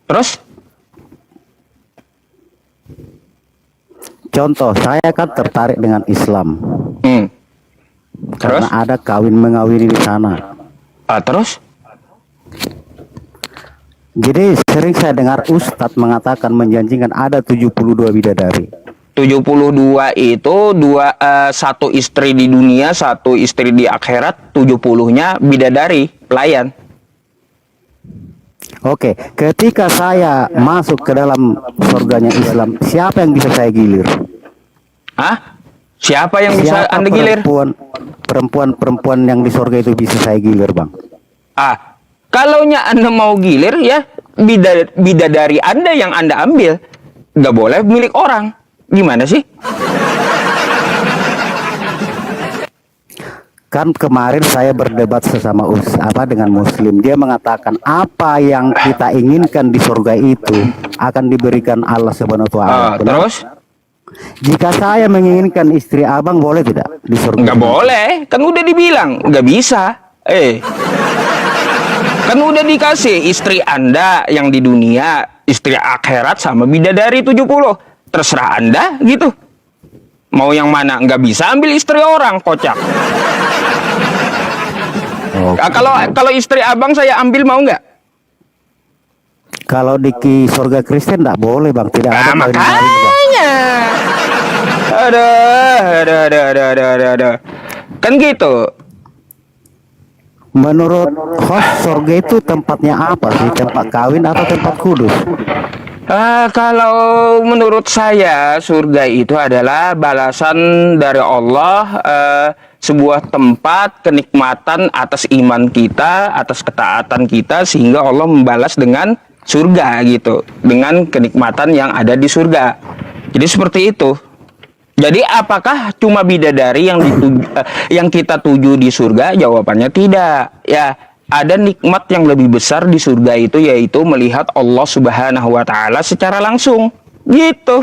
Terus? Contoh, saya kan tertarik dengan Islam Terus? karena ada kawin mengawini di sana. Terus? Jadi sering saya dengar Ustadz mengatakan menjanjikan ada 72 bidadari. 72 itu satu istri di dunia, satu istri di akhirat, 70-nya bidadari, pelayan. Oke, ketika saya masuk ke dalam surganya Islam, siapa yang bisa saya gilir? Hah? Siapa yang bisa Siapa Anda gilir? perempuan yang di surga itu bisa saya gilir, Bang? Kalaunya Anda mau gilir ya, bidadari Anda yang Anda ambil. Nggak boleh milik orang. Gimana sih? Kan kemarin saya berdebat sesama dengan Muslim. Dia mengatakan apa yang kita inginkan di surga itu akan diberikan Allah Subhanahu wa taala. Terus? Jika saya menginginkan istri abang, boleh tidak di surga? Nggak boleh, kan udah dibilang nggak bisa. Kan udah dikasih istri Anda yang di dunia, istri akhirat sama bidadari 70. Terserah Anda gitu. Mau yang mana? Nggak bisa ambil istri orang, kocak. Kalau istri abang saya ambil, mau nggak? Kalau di surga Kristen nggak boleh, Bang. Tidak ada makanya. Ada. Kan gitu. Menurut host, surga itu tempatnya apa sih? Tempat kawin atau tempat kudus? Kalau menurut saya, surga itu adalah balasan dari Allah, sebuah tempat kenikmatan atas iman kita, atas ketaatan kita, sehingga Allah membalas dengan surga gitu, dengan kenikmatan yang ada di surga. Jadi seperti itu. Jadi apakah cuma bidadari yang kita tuju di surga? Jawabannya tidak. Ya, ada nikmat yang lebih besar di surga itu, yaitu melihat Allah Subhanahu wa taala secara langsung. Gitu.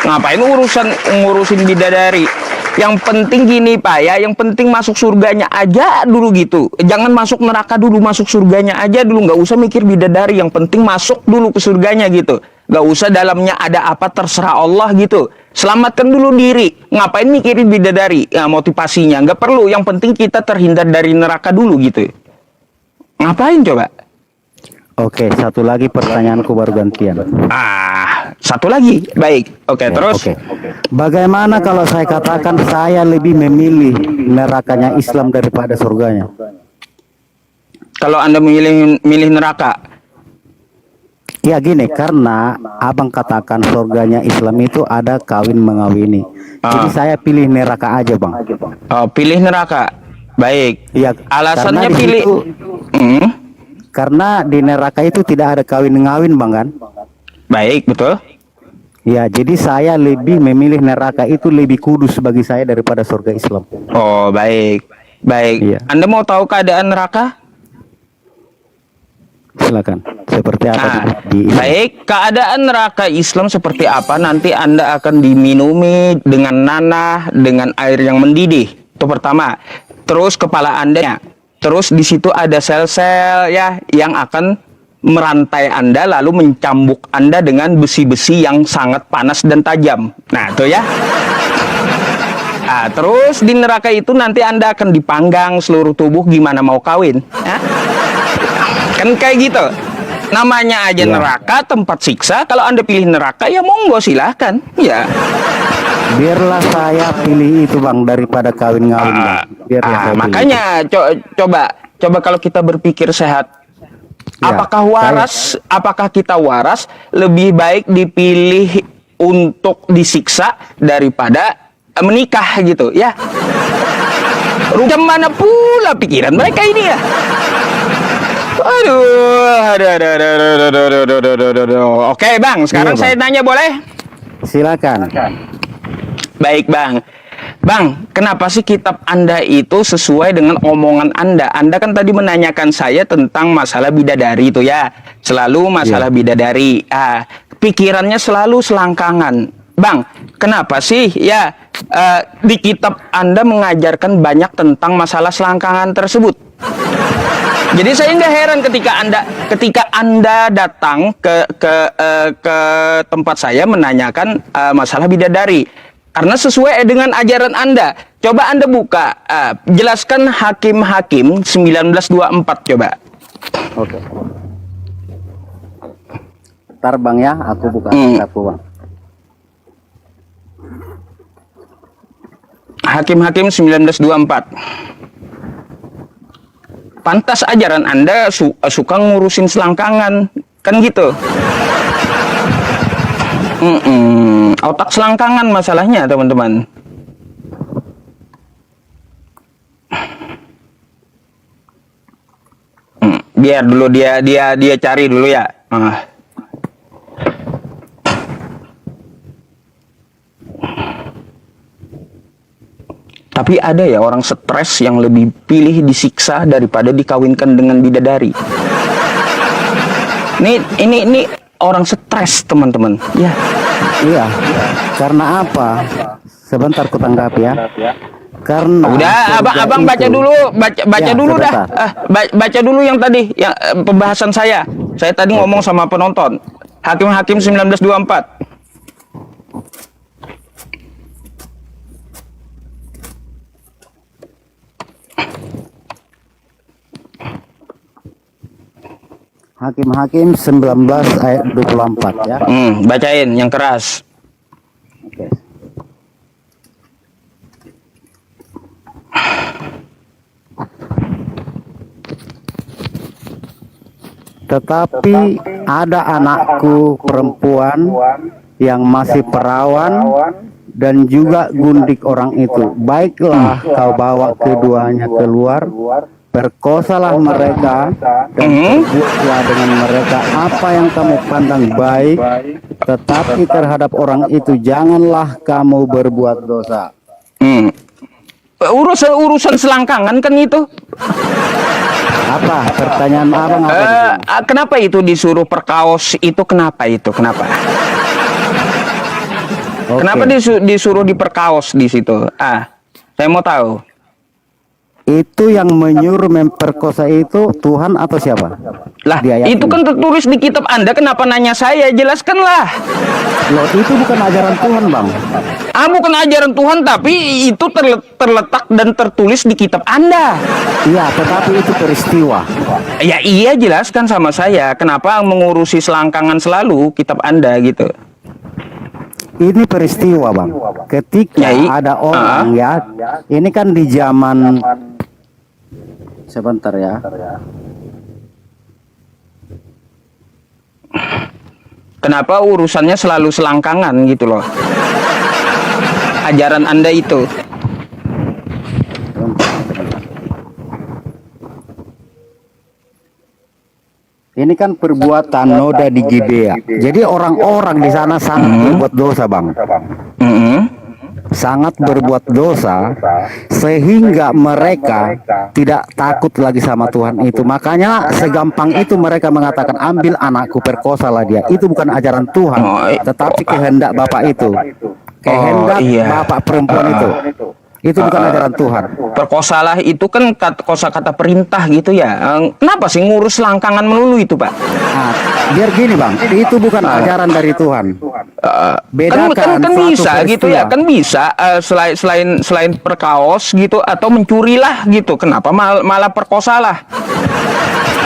Ngapain ngurusin bidadari? Yang penting gini, Pak ya, yang penting masuk surganya aja dulu gitu. Jangan masuk neraka dulu, masuk surganya aja dulu, nggak usah mikir bidadari, yang penting masuk dulu ke surganya gitu. Nggak usah dalamnya ada apa, terserah Allah gitu. Selamatkan dulu diri. Ngapain mikirin bidadari? Ya, motivasinya nggak perlu, yang penting kita terhindar dari neraka dulu gitu. Ngapain coba? Oke, satu lagi pertanyaanku baru gantian. Satu lagi. Baik. Oke, terus. Oke. Bagaimana kalau saya katakan saya lebih memilih nerakanya Islam daripada surganya? Kalau Anda milih neraka? Ya gini, karena abang katakan surganya Islam itu ada kawin mengawini. Jadi saya pilih neraka aja, Bang. Pilih neraka. Baik. Ya, alasannya pilih. Karena di neraka itu tidak ada kawin ngawin, Bang, kan? Baik, betul. Ya, jadi saya lebih memilih neraka itu lebih kudus bagi saya daripada surga Islam. Oh, baik. Baik. Iya. Anda mau tahu keadaan neraka? Silakan. Seperti apa baik, keadaan neraka Islam seperti apa? Nanti Anda akan diminumi dengan nanah, dengan air yang mendidih. Itu pertama. Terus kepala Anda, terus di situ ada sel-sel ya yang akan merantai Anda lalu mencambuk Anda dengan besi-besi yang sangat panas dan tajam. Nah, itu ya. Terus di neraka itu nanti Anda akan dipanggang seluruh tubuh, gimana mau kawin? Ya? Kan kayak gitu. Namanya aja neraka, tempat siksa. Kalau Anda pilih neraka, ya monggo silahkan. Ya. Biarlah saya pilih itu, Bang, daripada kawin-ngawin. Makanya coba kalau kita berpikir sehat. Ya, apakah kita waras lebih baik dipilih untuk disiksa daripada menikah gitu ya? Macam mana pula pikiran mereka ini ya? Aduh. Oke, Bang, sekarang saya nanya boleh? Silakan. Baik, Bang. Bang, kenapa sih kitab Anda itu sesuai dengan omongan Anda? Anda kan tadi menanyakan saya tentang masalah bidadari itu ya. Selalu masalah bidadari. Pikirannya selalu selangkangan. Bang, kenapa sih ya di kitab Anda mengajarkan banyak tentang masalah selangkangan tersebut? Jadi saya nggak heran ketika anda datang ke tempat saya menanyakan masalah bidadari, karena sesuai dengan ajaran Anda. Coba Anda buka, jelaskan Hakim-Hakim 19:24 coba. Oke. Ntar Bang ya, aku buka aku Bang. Hakim-Hakim 19:24. Pantas ajaran Anda suka ngurusin selangkangan, kan gitu. Otak selangkangan masalahnya, teman-teman. Biar dulu dia cari dulu ya. Tapi ada ya orang stres yang lebih pilih disiksa daripada dikawinkan dengan bidadari. Ini orang stres, teman-teman. Ya. Iya. Karena apa? Sebentar ku tanggapi ya. Karena udah, abang baca dulu, baca ya, dulu dah. sebentar. Baca dulu yang tadi, yang pembahasan saya. Saya tadi ngomong sama penonton. Hakim-Hakim 19:24. Hakim-Hakim 19 ayat 24 ya. Bacain yang keras. Oke. Tetapi ada anakku perempuan yang masih perawan dan juga gundik orang itu. Baiklah kau bawa keduanya keluar, perkosalah mereka dan perbuatlah dengan mereka apa yang kamu pandang baik, tetapi terhadap orang itu janganlah kamu berbuat dosa. Urusan selangkangan kan itu. Apa pertanyaan abang apa? Kenapa itu disuruh perkaos itu? Kenapa itu? Kenapa? Oke. Kenapa disuruh diperkaos di situ? Saya mau tahu. Itu yang menyuruh memperkosa itu Tuhan atau siapa? Lah, itu kan tertulis di kitab Anda. Kenapa nanya saya? Jelaskanlah. Loh, itu bukan ajaran Tuhan, Bang. Bukan ajaran Tuhan, tapi itu terletak dan tertulis di kitab Anda. Iya, tetapi itu peristiwa. Ya iya, jelaskan sama saya. Kenapa mengurusi selangkangan selalu kitab Anda gitu? Ini peristiwa, Bang. Ketika ada orang ya, ini kan di zaman sebentar ya. Kenapa urusannya selalu selangkangan gitu loh? Ajaran Anda itu. Ini kan perbuatan noda di Gibea. Jadi orang-orang di sana sangat berbuat dosa, Bang. Sangat berbuat dosa sehingga mereka tidak takut lagi sama Tuhan itu. Makanya segampang itu mereka mengatakan ambil anakku, perkosalah dia. Itu bukan ajaran Tuhan, tetapi kehendak Bapak itu. Kehendak Bapak perempuan itu. Itu bukan ajaran Tuhan. Perkosalah itu kan kosakata perintah gitu ya. Kenapa sih ngurus selangkangan melulu itu, Pak? Biar gini, Bang, itu bukan ajaran dari Tuhan. Bedakan kan bisa peristiwa. gitu ya, kan bisa selain perkaos gitu atau mencurilah gitu. Kenapa malah perkosalah?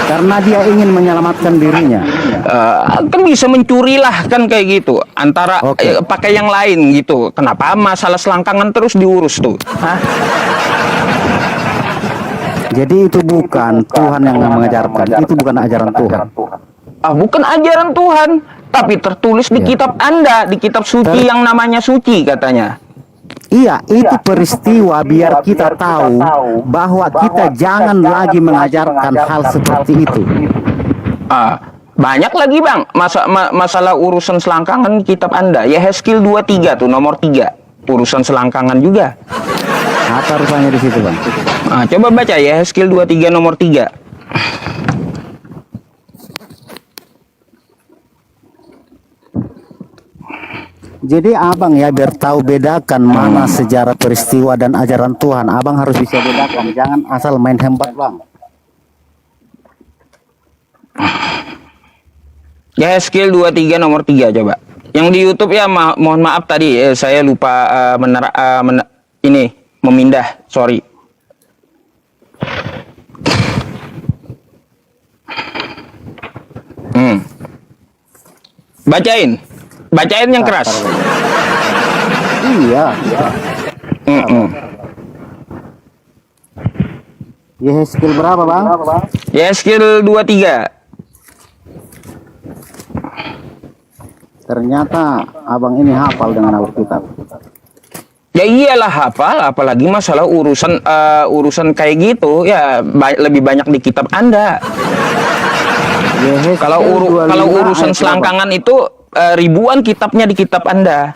Karena dia ingin menyelamatkan dirinya. Kan bisa mencurilah kan kayak gitu. Antara pakai yang lain gitu. Kenapa masalah selangkangan terus diurus tuh? Jadi itu bukan Tuhan yang mengajarkan. Itu bukan ajaran Tuhan. Bukan ajaran Tuhan, tapi tertulis di kitab Anda, di kitab suci yang namanya suci katanya. Iya, itu peristiwa biar kita tahu bahwa kita jangan lagi mengajarkan hal seperti itu. Banyak lagi, Bang, masalah urusan selangkangan kitab Anda. Yehezkiel 23 tuh nomor 3. Urusan selangkangan juga. Apa rupanya di situ, Bang? Coba baca Yehezkiel 23 nomor 3. Jadi abang ya biar tahu bedakan mana sejarah peristiwa dan ajaran Tuhan. Abang harus bisa bedakan. Jangan asal main hebat, Bang. Yehezkiel 23 nomor 3 coba. Yang di YouTube ya mohon maaf tadi saya lupa ini memindah, sorry. Bacain yang keras. Iya. Yehezkiel berapa, Bang? Yehezkiel 23. Ternyata abang ini hafal dengan Alkitab. Ya iyalah hafal, apalagi masalah urusan kayak gitu ya lebih banyak di kitab Anda. Kalau urusan selangkangan itu ribuan kitabnya di kitab Anda.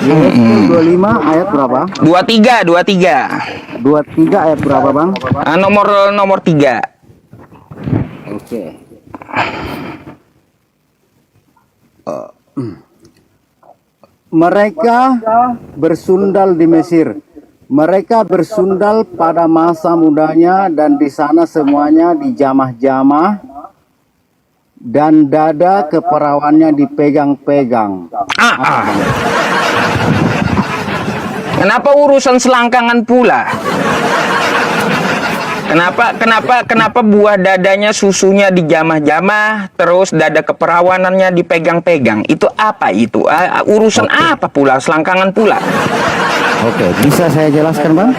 Yehezkiel 25 ayat berapa? 23. 23 ayat berapa, Bang? Nomor 3. Oke. Mereka bersundal di Mesir. Mereka bersundal pada masa mudanya dan di sana semuanya dijamah-jamah dan dada keperawannya dipegang-pegang. Kenapa urusan selangkangan pula? Kenapa buah dadanya susunya dijamah-jamah, terus dada keperawanannya dipegang-pegang? Itu apa itu? Urusan apa pula? Selangkangan pula? Oke, bisa saya jelaskan, Bang?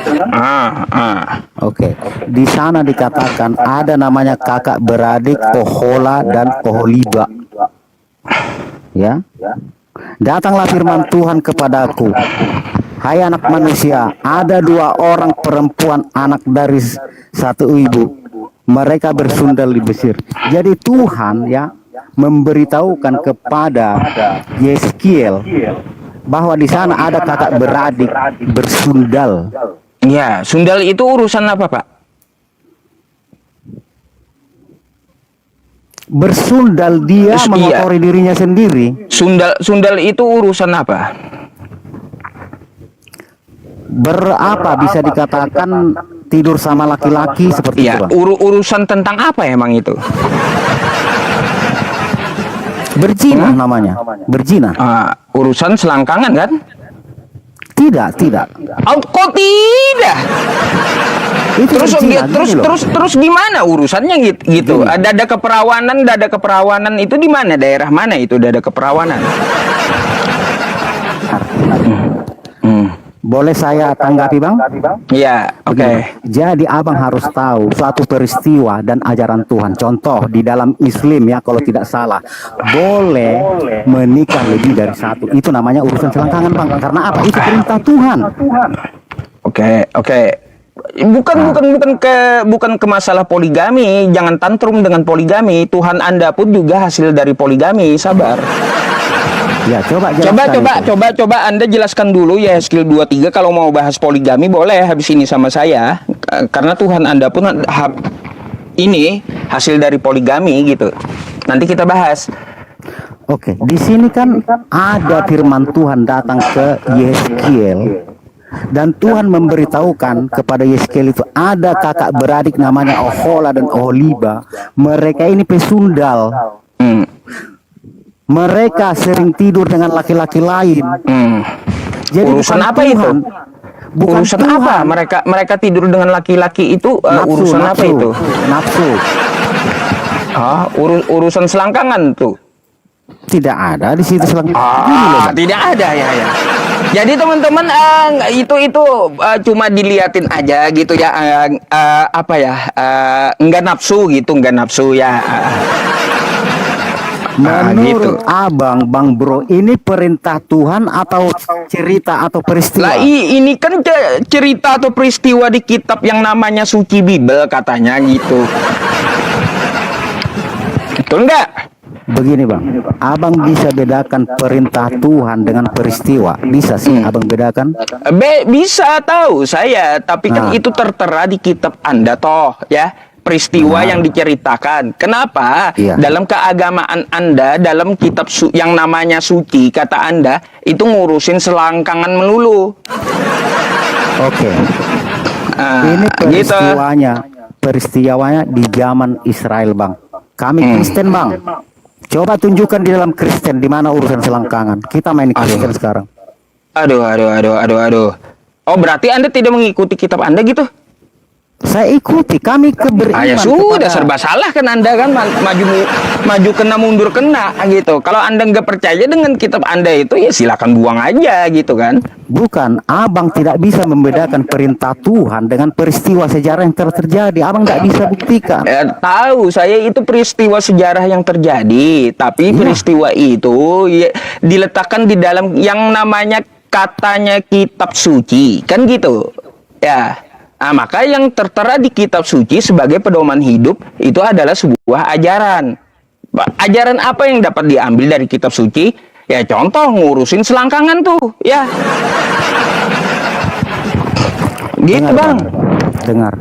Oke, di sana dikatakan ada namanya kakak beradik Ohola dan Oholiba. Ya, datanglah firman Tuhan kepadaku. Hai anak manusia, ada 2 orang perempuan anak dari satu ibu. Mereka bersundal di Mesir. Jadi Tuhan ya memberitahukan kepada Yehezkiel bahwa di sana ada kakak beradik bersundal. Ya, sundal itu urusan apa, Pak? Bersundal dia mengotori dirinya sendiri. Sundal itu urusan apa? Berapa bisa dikatakan tidur sama laki-laki seperti itu, Bang? Urusan tentang apa emang itu? Berzina namanya. Berzina. Urusan selangkangan kan? Tidak. Oh, kok tidak? Itu Terus gimana urusannya gitu? Dada keperawanan itu di mana? Daerah mana itu dada keperawanan? Boleh saya tanggapi, Bang? Iya, oke. Jadi abang harus tahu suatu peristiwa dan ajaran Tuhan. Contoh di dalam Islam ya, kalau tidak salah boleh menikah lebih dari satu. Itu namanya urusan selangkangan, Bang. Karena apa? Itu perintah Tuhan. Oke. Bukan ke masalah poligami. Jangan tantrum dengan poligami. Tuhan Anda pun juga hasil dari poligami. Sabar. Ya, coba Anda jelaskan dulu ya Yehezkiel 23 kalau mau bahas poligami boleh habis ini sama saya. Karena Tuhan Anda pun ini hasil dari poligami gitu. Nanti kita bahas. Oke, di sini kan ada firman Tuhan datang ke Yehezkiel dan Tuhan memberitahukan kepada Yehezkiel itu ada kakak beradik namanya Ohola dan Oholiba. Mereka ini pesundal. Mereka sering tidur dengan laki-laki lain. Jadi urusan apa Tuhan, itu? Urusan Tuhan. Apa? Mereka tidur dengan laki-laki itu urusan apa itu? Nafsu. Urusan selangkangan tuh. Tidak ada di situ selangkangan. Tidak ada ya. Jadi teman-teman itu cuma diliatin aja gitu ya. Enggak nafsu ya. Menurut abang, Bang Bro, ini perintah Tuhan atau cerita atau peristiwa? Lah ini kan cerita atau peristiwa di kitab yang namanya Suci Bible katanya gitu. Betul enggak? Begini Bang, abang bisa bedakan perintah Tuhan dengan peristiwa? Bisa sih abang bedakan? Bisa tahu saya, tapi kan itu tertera di kitab Anda toh ya. Peristiwa yang diceritakan. Kenapa? Dalam keagamaan Anda, dalam kitab yang namanya suci, kata Anda, itu ngurusin selangkangan melulu. Oke. Ini peristiwanya di zaman Israel, Bang. Kami Kristen bang. Coba tunjukkan di dalam Kristen di mana urusan selangkangan. Kita main Kristen sekarang. Aduh. Oh, berarti Anda tidak mengikuti kitab Anda gitu? Saya ikuti, kami beriman Ya sudah, kepada- serba salah kan Anda kan, maju kena mundur kena gitu. Kalau Anda nggak percaya dengan kitab Anda itu, ya silakan buang aja gitu kan. Bukan, abang tidak bisa membedakan perintah Tuhan dengan peristiwa sejarah yang telah terjadi. Abang nggak bisa buktikan. Tahu saya itu peristiwa sejarah yang terjadi, tapi peristiwa itu ya, diletakkan di dalam yang namanya katanya kitab suci, kan gitu. Ya. Nah, maka yang tertera di kitab suci sebagai pedoman hidup itu adalah sebuah ajaran. Ajaran apa yang dapat diambil dari kitab suci? Ya contoh ngurusin selangkangan tuh, ya. Gitu, Bang. Dengar.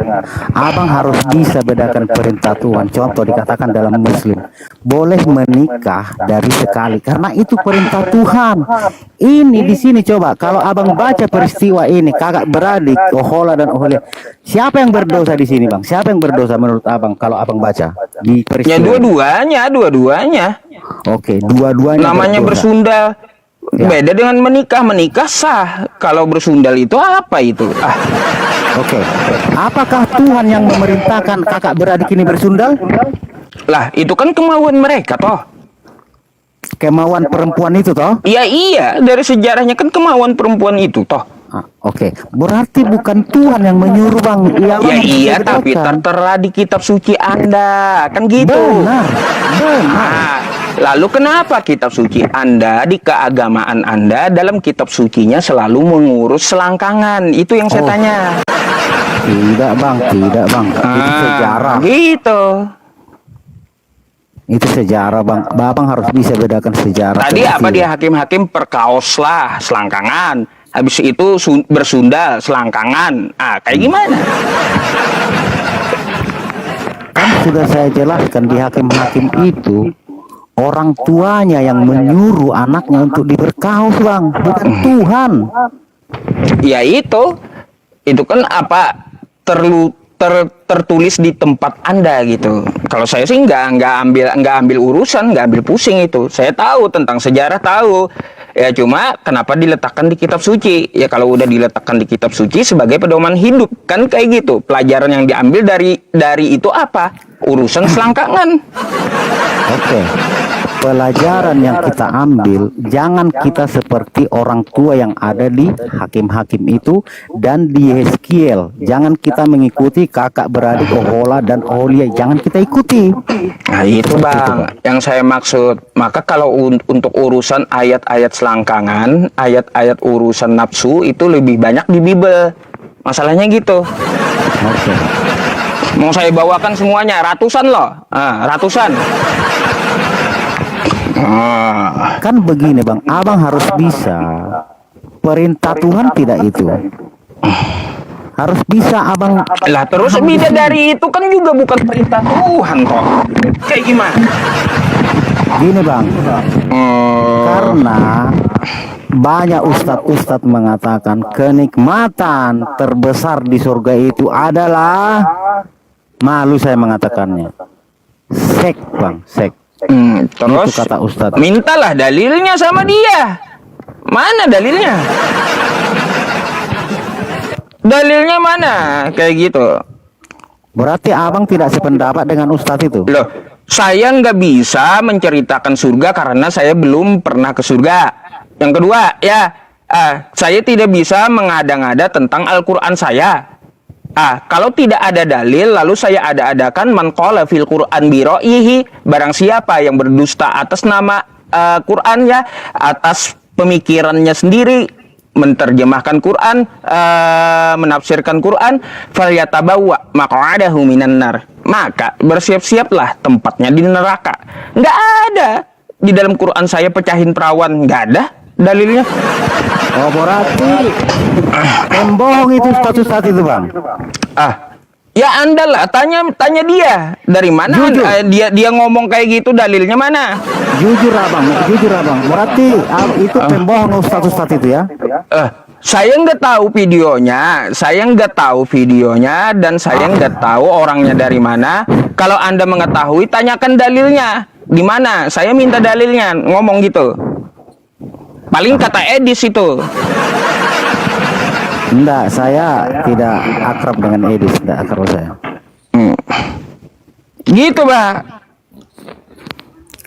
Abang harus bisa bedakan perintah Tuhan. Contoh dikatakan dalam Muslim, boleh menikah dari sekali karena itu perintah Tuhan. Ini di sini coba kalau abang baca peristiwa ini kakak beradik Ohola dan Oholia, siapa yang berdosa di sini bang? Siapa yang berdosa menurut abang kalau abang baca di peristiwa? Ya dua-duanya. Oke, dua-duanya namanya berdosa. bersundal. Ya. Beda dengan menikah sah. Kalau bersundal itu apa itu? Oke. Apakah Tuhan yang memerintahkan kakak beradik ini bersundal? Lah, itu kan kemauan mereka toh. Kemauan perempuan itu toh? Iya, dari sejarahnya kan kemauan perempuan itu toh. Oke. Berarti bukan Tuhan yang menyuruh bang. Ya iya, tapi tertera di kitab suci Anda, kan gitu. Benar. Nah, lalu kenapa kitab suci Anda di keagamaan Anda dalam kitab sucinya selalu mengurus selangkangan? Itu yang saya tanya. Tidak bang. Itu sejarah. Gitu. Itu sejarah bang. Babang harus bisa bedakan sejarah. Tadi apa dia hakim-hakim perkaos lah selangkangan. Habis itu bersundal selangkangan. Kayak gimana? Kan sudah saya jelaskan di hakim-hakim itu orang tuanya yang menyuruh anaknya untuk diberkaus bang, bukan Tuhan. Ya itu kan apa tertulis di tempat Anda gitu. Kalau saya sih nggak ambil urusan, nggak ambil pusing itu. Saya tahu tentang sejarah, tahu. Ya cuma kenapa diletakkan di kitab suci? Ya kalau udah diletakkan di kitab suci sebagai pedoman hidup, kan kayak gitu. Pelajaran yang diambil dari itu apa? Urusan selangkangan. Oke. Pelajaran yang kita ambil, jangan kita seperti orang tua yang ada di hakim-hakim itu dan di Yeskiel. Jangan kita mengikuti kakak beradik Ohola dan Oholia. Jangan kita ikuti. Nah itu bang, yang saya maksud. Maka kalau untuk urusan ayat-ayat selangkangan, ayat-ayat urusan nafsu itu lebih banyak di Bible. Masalahnya gitu. Oke. Mau saya bawakan semuanya, ratusan loh. Ratusan. Kan begini bang, abang harus bisa. Perintah Tuhan tidak itu. Harus bisa abang. Lah terus bidadari itu kan juga bukan perintah Tuhan kok. Kayak gimana? Gini bang, karena banyak ustadz mengatakan kenikmatan terbesar di surga itu adalah, malu saya mengatakannya, seks bang, seks. Terus itu kata ustadz. Mintalah dalilnya sama dia. Mana dalilnya? Dalilnya mana? Kayak gitu. Berarti abang tidak sependapat dengan ustadz itu? Loh, saya nggak bisa menceritakan surga karena saya belum pernah ke surga. Yang kedua, ya, saya tidak bisa mengada-ngada tentang Al-Quran saya. Kalau tidak ada dalil, lalu saya ada-adakan man qala fil Qur'an bi ra'yihi, barang siapa yang berdusta atas nama Quran ya, atas pemikirannya sendiri, menterjemahkan Quran, menafsirkan Quran, falyatabawwa maq'adahu minan nar. Maka bersiap-siaplah tempatnya di neraka. Nggak ada di dalam Quran saya pecahin perawan, nggak ada dalilnya. Oh berarti pembohong itu ustadz itu bang? Ya Anda lah, tanya dia dari mana dia ngomong kayak gitu, dalilnya mana? Jujur abang. Berarti itu pembohong ustadz itu ya? Saya nggak tahu videonya, dan saya nggak tahu orangnya dari mana. Kalau Anda mengetahui, tanyakan dalilnya. Di mana? Saya minta dalilnya, ngomong gitu. Paling kata Edis itu. Enggak, saya tidak akrab dengan Edis, tidak akrab saya. Gitu, Pak.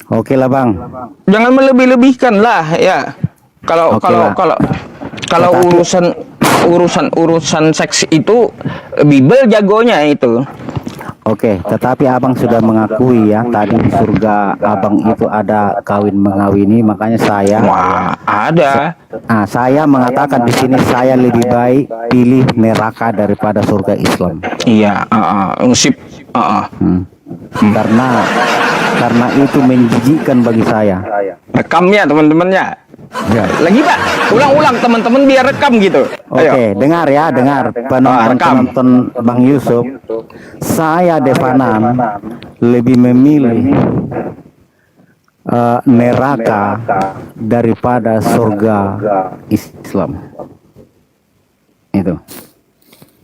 Oke lah Bang. Jangan melebih-lebihkan lah ya. Kalau Oke kalau lah. kalau kalau urusan seks itu Bible jagonya itu. Oke, tetapi Abang sudah mengakui ya tadi di surga Abang itu ada kawin mengawini, makanya saya Wah, ada. saya mengatakan di sini saya lebih baik pilih neraka daripada surga Islam. Iya, sip. Karena itu menjijikkan bagi saya. Rekamnya teman-temannya. Ya. Lagi Pak, ulang-ulang teman-teman biar rekam gitu. Ayo. Oke, dengar penonton Bang Yusuf. Saya Devanan lebih memilih neraka daripada surga Islam. Itu.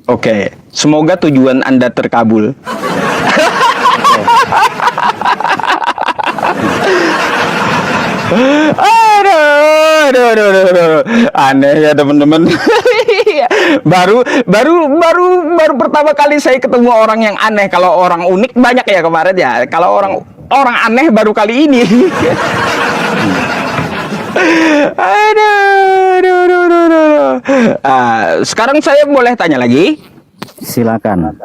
Oke, semoga tujuan Anda terkabul. Aduh. Aneh ya teman-teman. baru pertama kali saya ketemu orang yang aneh. Kalau orang unik banyak ya kemarin ya. Kalau orang aneh baru kali ini. Aduh. Sekarang saya boleh tanya lagi? Silakan.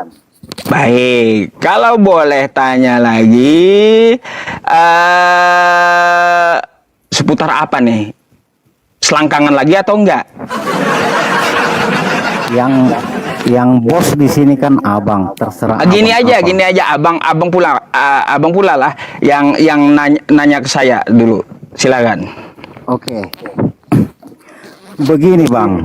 Baik, kalau boleh tanya lagi, seputar apa nih? Selangkangan lagi atau enggak? Yang bos di sini kan Abang, terserah. Gini aja, abang pula lah yang nanya ke saya dulu. Silakan. Oke. Begini Bang,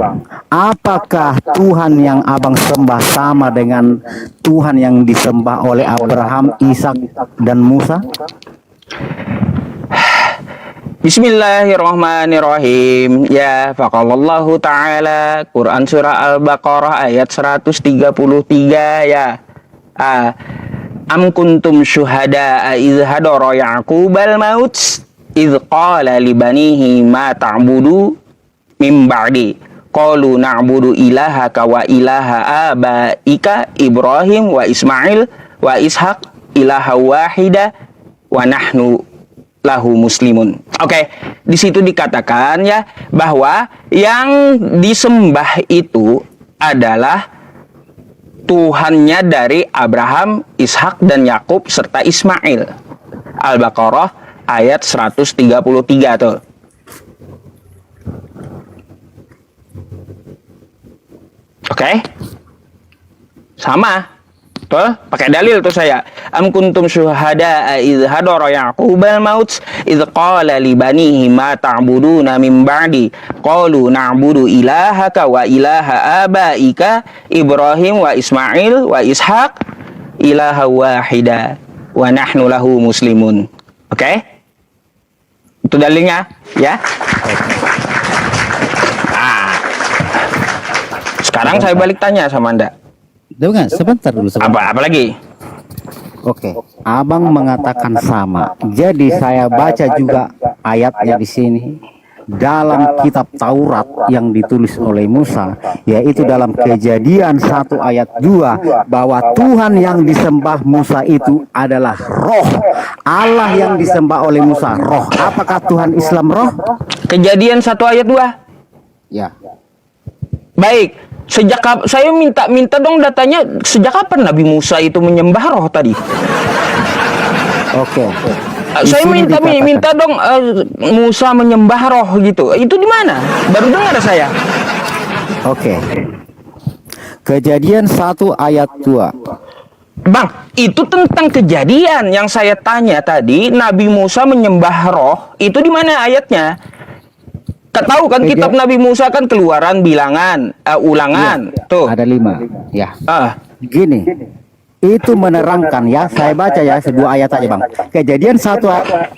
apakah Tuhan yang Abang sembah sama dengan Tuhan yang disembah oleh Abraham, Ishak, dan Musa? Bismillahirrahmanirrahim. Ya, faqalallahu ta'ala, Quran surah Al-Baqarah ayat 133 ya. Am kuntum syuhada'a idh hadara Ya'qubal maut idh qala li banihi ma ta'budu min ba'di qalu na'budu ilahaka wa ilaha abaika Ibrahim wa Ismail wa Ishaq ilaha wahida wa nahnu lahu muslimun. Oke, di situ dikatakan ya bahwa yang disembah itu adalah Tuhannya dari Abraham, Ishak dan Yakub serta Ismail. Al-Baqarah ayat 133 tuh. Oke, sama, tuh pakai dalil tuh saya. Am kuntum syuhada idh hadara Ya'qubal maut idh qala li banihi ma ta'buduna min ba'di qalu na'budu ilahaka wa ilaha abaika Ibrahim wa Ismail wa Ishaq ilaha wahida wa nahnu lahu muslimun. Oke, itu dalilnya ya. Sekarang saya balik tanya sama Anda. Dengar, sebentar dulu. Apa lagi? Oke, Abang mengatakan sama. Jadi saya baca juga ayatnya di sini dalam kitab Taurat yang ditulis oleh Musa, yaitu dalam Kejadian 1 ayat 2 bahwa Tuhan yang disembah Musa itu adalah roh. Allah yang disembah oleh Musa roh. Apakah Tuhan Islam roh? Kejadian 1 ayat 2. Ya. Baik, saya minta dong datanya, sejak kapan Nabi Musa itu menyembah roh tadi? Oke. Saya minta dong Musa menyembah roh gitu. Itu di mana? Baru dengar saya. Oke. Kejadian 1 ayat 2. Bang, itu tentang kejadian yang saya tanya tadi. Nabi Musa menyembah roh, itu di mana ayatnya? Tahu kan kitab Nabi Musa kan Keluaran, Bilangan, Ulangan, ya, tuh. Ada 5, ya. Gini. Itu menerangkan ya, saya baca ya sebuah ayat aja Bang. Kejadian 1 ayat.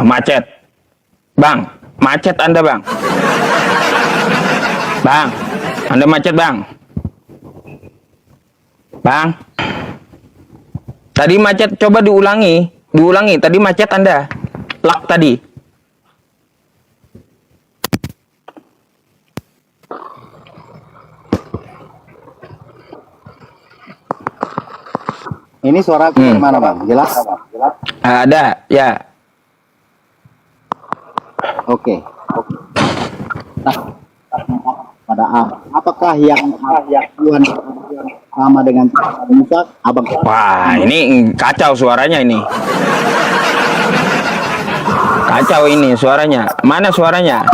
Macet. Bang, macet Anda, Bang. Bang, Anda macet, Bang. Bang. Tadi macet, coba diulangi. Diulangi, tadi macet Anda. Lak tadi. Ini suara dari mana, Bang? Jelas? Ada, ya. Oke. Nah, pada apakah yang Tuhan sama dengan Musa, Abang? Wah, ini kacau suaranya ini. Kacau ini suaranya. Mana suaranya?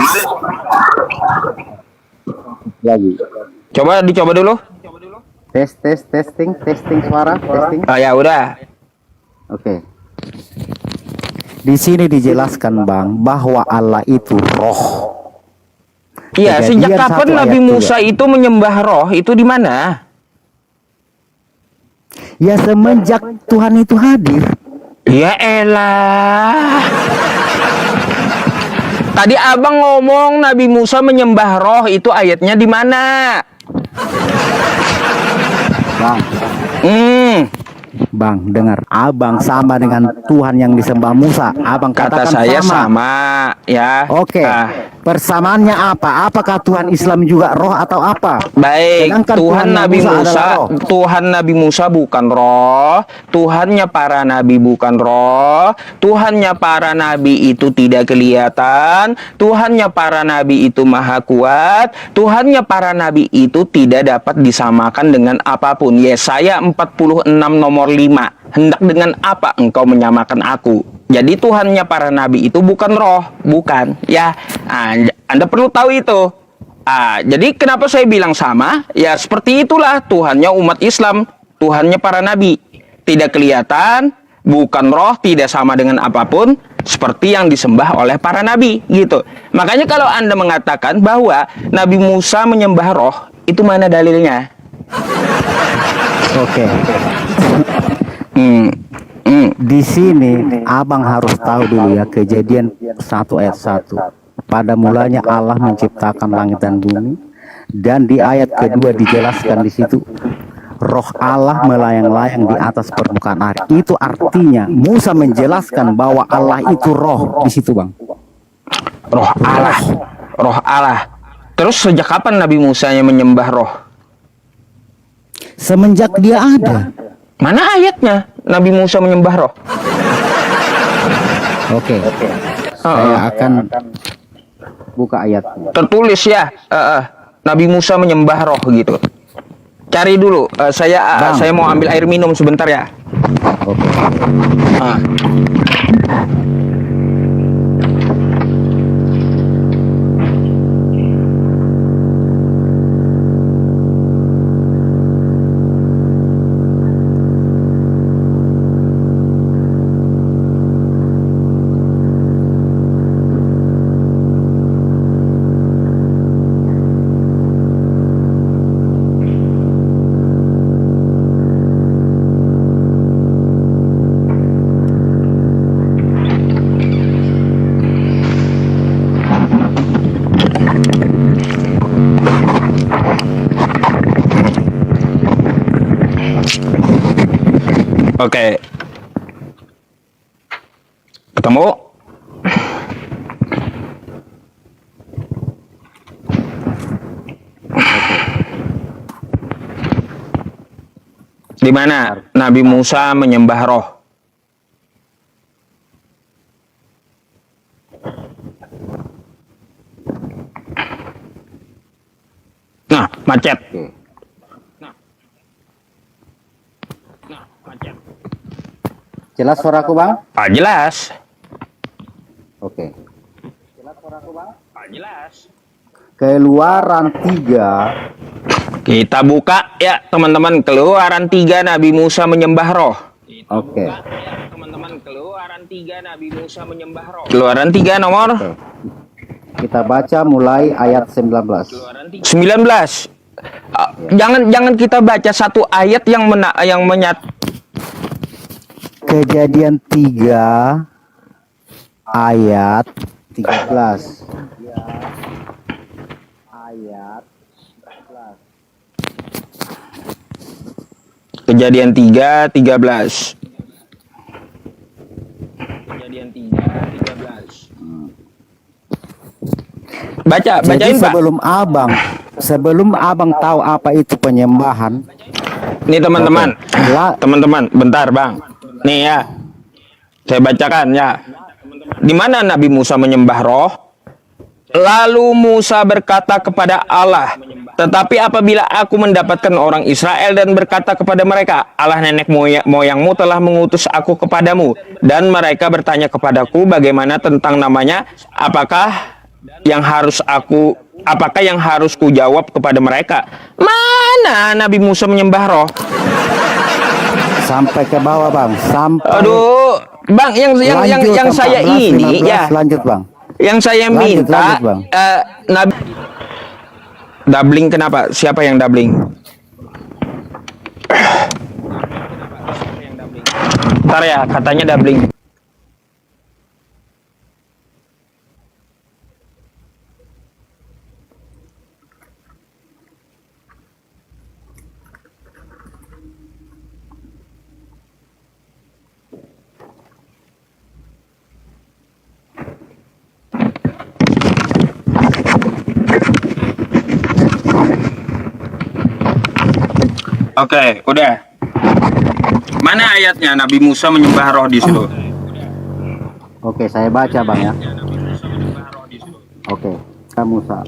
Lagi. Coba dicoba dulu. Testing suara, testing. Oh ya udah. Oke. Di sini dijelaskan, Bang, bahwa Allah itu roh. Iya, Kejadian sejak kapan 1 Nabi ayat Musa 3. itu menyembah roh? Itu di mana? Ya semenjak Tuhan itu hadir. Ya elah. Tadi abang ngomong Nabi Musa menyembah roh, itu ayatnya di mana? Bang, Hmm, dengar. Abang sama dengan Tuhan yang disembah Musa. Abang kata katakan saya sama. sama, ya. Oke. Ah, Persamaannya apa? Apakah Tuhan Islam juga roh atau apa? baik, Sedangkan Tuhan Nabi adalah Musa, roh. Tuhan Nabi Musa bukan roh, Tuhannya para nabi bukan roh, Tuhannya para nabi itu tidak kelihatan, Tuhannya para nabi itu maha kuat, Tuhannya para nabi itu tidak dapat disamakan dengan apapun. Yesaya 46 nomor 5. Hendak dengan apa engkau menyamakan aku? Jadi Tuhannya para nabi itu bukan roh, bukan, ya. Anda perlu tahu itu. Jadi kenapa saya bilang sama? Ya seperti itulah Tuhannya umat Islam, Tuhannya para nabi. Tidak kelihatan, bukan roh, tidak sama dengan apapun, seperti yang disembah oleh para nabi, gitu. Makanya kalau Anda mengatakan bahwa Nabi Musa menyembah roh, itu mana dalilnya? Oke. Hmm, Di sini Abang harus tahu dulu ya Kejadian 1 ayat 1. Pada mulanya Allah menciptakan langit dan bumi, dan di ayat kedua dijelaskan di situ roh Allah melayang-layang di atas permukaan air. Itu artinya Musa menjelaskan bahwa Allah itu roh di situ, Bang. Roh Allah, roh Allah. Terus sejak kapan Nabi Musa yang menyembah roh? Semenjak dia ada. Mana ayatnya Nabi Musa menyembah roh? Oke. Saya akan buka ayatnya. Tertulis ya, Nabi Musa menyembah roh gitu. Cari dulu, saya mau ambil air minum sebentar ya. Oke. Ah. Oke. Ketemu? Di mana Nabi Musa menyembah roh? Nah, macet. Jelas suaraku, Bang? Jelas. Oke. Jelas. Keluaran 3. Kita buka ya teman-teman, Keluaran 3 Nabi Musa menyembah roh. Oke. Teman-teman, Keluaran 3 Nabi Musa menyembah roh. Keluaran 3 nomor Oke. Kita baca mulai ayat 19. 19. Jangan kita baca satu ayat yang Kejadian 3 ayat 13. Kejadian 3, 13. Kejadian 3, 13. Baca, Jadi bacain Pak. sebelum abang tahu apa itu penyembahan, Nih teman-teman, La- teman-teman, bentar Bang. Nih ya, saya bacakan ya. Di mana Nabi Musa menyembah roh? Lalu Musa berkata kepada Allah, tetapi apabila aku mendapatkan orang Israel dan berkata kepada mereka, Allah nenek moyangmu telah mengutus aku kepadamu, dan mereka bertanya kepadaku bagaimana tentang namanya, apakah yang harus kujawab kepada mereka? Mana Nabi Musa menyembah roh? sampai ke bawah bang, sampai Aduh, Bang, yang lanjut, saya 14, ini 15, ya, lanjut bang. yang saya Lanjut, minta Bang. Nabi doubling, kenapa? Siapa yang doubling? Ntar ya, katanya doubling. Oke, udah. Mana ayatnya Nabi Musa menyembah roh di situ? Oke, saya baca bang ya. Oke, Musa.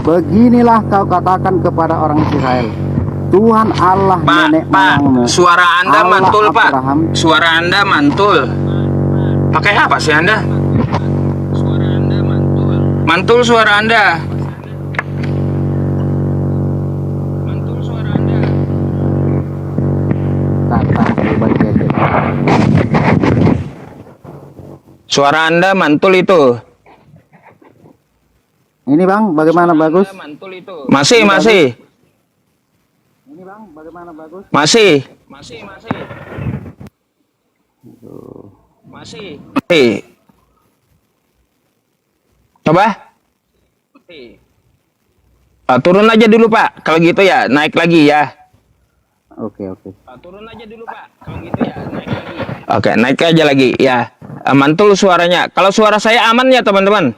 Beginilah kau katakan kepada orang Israel, Tuhan Allah nenek Pak, moyangmu, suara Anda Allah mantul, Pak. Abraham. Suara Anda mantul. Pakai apa sih Anda? Suara Anda mantul. Mantul suara Anda. Mantul suara Anda. Suara Anda mantul itu. Ini bang, bagaimana bagus? Masih. Ini bang, bagaimana bagus? Masih. Coba. Turun aja dulu Pak. Kalau gitu ya, naik lagi ya. Oke. Turun aja dulu Pak. Kalau gitu ya, naik lagi. Oke, naik aja lagi ya. Mantul suaranya. Kalau suara saya aman ya teman-teman.